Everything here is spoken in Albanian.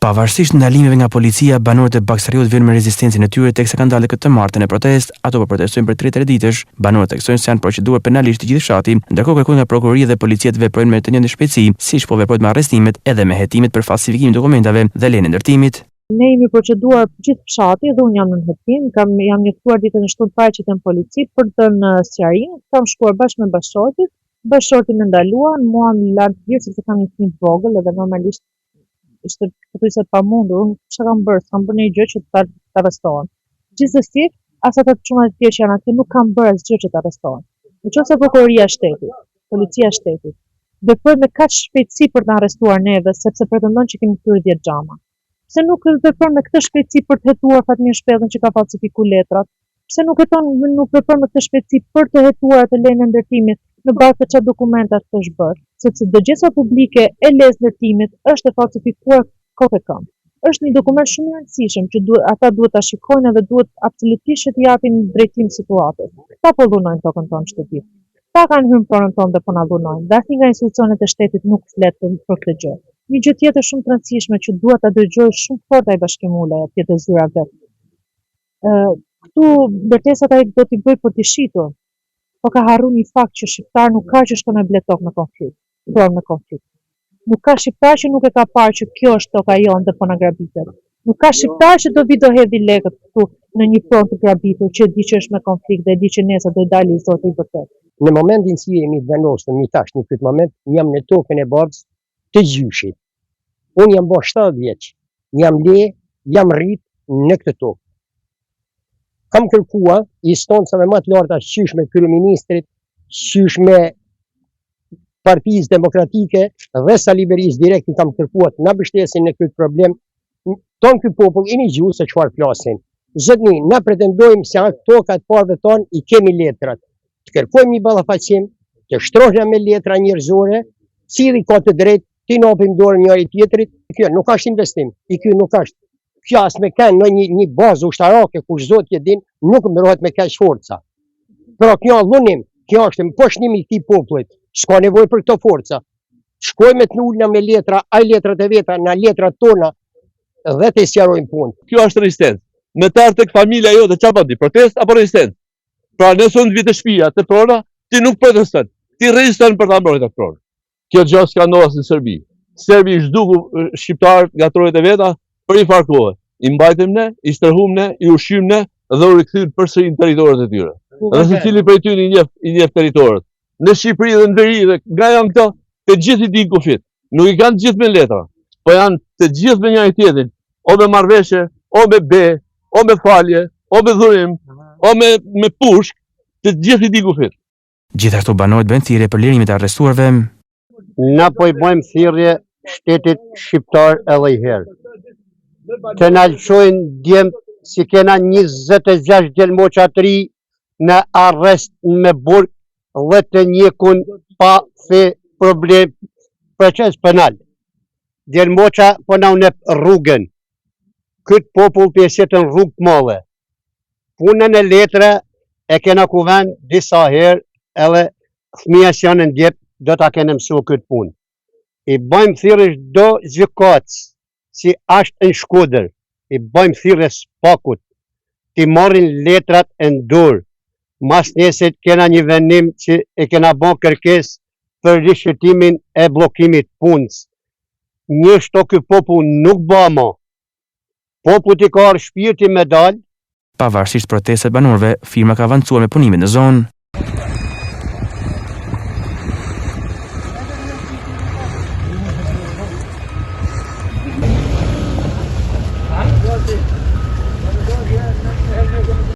Pavarësisht ndalimeve nga policia, banorët e Baksariut vijnë me rezistencën e tyre teksa ka ndalë këtë martën e protestë, ato po protestojnë për 3 ditësh. Banorët theksojnë se janë proceduar penalisht të gjithë fshati, ndërkohë kërkojnë nga prokuroria dhe policia të veprojnë me të njëjtën shpejtësi, siç po veprojnë me arrestimet edhe me hetimet për falsifikimin e dokumentave dhe lejen e ndërtimit. Ne jemi proceduar gjithë fshati dhe unë jam në hetim, jam njoftuar ditën e 7 paraqit në polici për të në sqarim, kam shkuar bashkë me bashkëshortit. Bashkëshorti më ndaluan, mua më lanë të sepse kam një fëmijë të vogël edhe normalisht ishte këtu pamundur, unë çfarë kam bërë, s'kam bërë një gjë që të arrestohen. Gjithsesi, as ata të çuna të tjerë që janë atje nuk kanë bërë asgjë që të arrestohen. Nëse prokuroria e shtetit, policia e shtetit, veprojnë me kaq shpejtësi për të arrestuar neve, sepse pretendon që kemi thyer 10 xhama. Pse nuk veprojnë me këtë shpejtësi për të hetuar Fatmir Shpellën që ka falsifikuar letrat? Pse nuk veprojnë me këtë shpejtësi për të hetuar atë lejen e ndërtimit në bazë të çfarë dokumenta është bërë? Sepse dëgjesa publike e lejës ndërtimit është e falsifikuar kohë e këmbë. Është një dokument shumë i rëndësishëm që ata duhet ta shikojnë dhe duhet absolutisht të japin drejtim situatës. Këta po dhunojnë tokën tonë shtetit. Këta kanë hyrë në pronën tonë dhe po na dhunojnë. Dhe asnjë nga institucionet e shtetit nuk flet për këtë gjë. Një gjë tjetër shumë të rëndësishme që duhet ta dëgjoj shumë fort ai bashkimule atje te zyra vet. Këtu ndërtesat ai do t'i bëj për të shitur. Po ka harruar një fakt që shqiptar nuk ka që shkon e ble tokë në konflikt. Nuk ka shqiptar që nuk e ka parë që kjo është toka jonë dhe po na grabitet. Nuk ka shqiptar që do vi do hedhi lekët këtu në një pronë të grabitur që di që është me konflikt dhe di që nesër do i dalë zoti i vërtet. Në momentin si jemi të vendosur në tash në këtë moment, jam në tokën e bardhës të gjyshit. Unë jam bërë 7 vjeç, jam jam rrit në këtë tokë. Kam kërkuar instancave më të larta, qysh me kryeministrit, qysh me Partisë Demokratike dhe Sali Berisë direkt i kam kërkuar të na mbështesin në këtë problem. Ton ky popull i një gjuhë se çfarë flasin. Zotni, na pretendojmë se ato tokat parëve tonë i kemi letrat. Të kërkojmë një ballafaqim, të shtrohna me letra njerëzore, cili ka të drejtë ti napim dorë njëri tjetrit. Kjo nuk është investim, ky nuk është. Kjo as me kanë në një bazë ushtarake ku zoti e din, nuk mbrohet me kaq forca. Pra kjo dhunim, kjo është mposhtimi i këtij popullit. S'ka nevojë për këto forca. Shkojmë të ulna me letra, ai letrat e veta, na letrat tona dhe të sqarojmë punë. Kjo është rezistencë. Me të ardhur tek familja jote çfarë bën ti? Protest apo rezistencë? Pra nëse unë vi të shtëpia të prona, ti nuk proteston. Ti reziston për ta mbrojtur atë pronë. Kjo gjë s'ka ndodhur në Serbi. Serbi zhduku shqiptarët nga trojet e veta për një farë kohe. I mbajtëm ne, i stërhum ne, i ushqym ne dhe u rikthyem përsëri në territoret e tyre. Dhe secili prej tyre i njeh territoret. Në Shqipëri dhe në veri dhe nga janë këto, të gjithë i dinë kufit. Nuk i kanë të gjithë me letra, po janë të gjithë me njëri tjetrin, o me marrëveshje, o me be, o me falje, o me dhurim, o me pushk, të gjithë i dinë kufit. Gjithashtu banorët bëjnë thirrje për lirimin e arrestuarve. Na po i bëjmë thirrje shtetit shqiptar edhe i herë. Të na lëshojnë djem si kena 26 djelmoqa të ri në arrest me burg dhe të njekun pa problem proces penal. Djelmoqa po na unep rrugën. Këtë popull pjesetën rrugë të madhe. Punën e letra e kena kuven disa herë edhe fëmija që janë ndjep do ta kene mësu këtë punë. I bëjmë thirrje çdo gjykatës si ashtë në Shkodër, i bëjmë thirrje spakut, ti marrin letrat e dorë. Mas nesit kena një vendim që e kena bën kërkesë për rishëtimin e bllokimit punës. Një shto ky popull nuk bëma. Populli ka shpirti me dalë. Pavarësisht protestet banorëve, firma ka avancuar me punimin në zonë.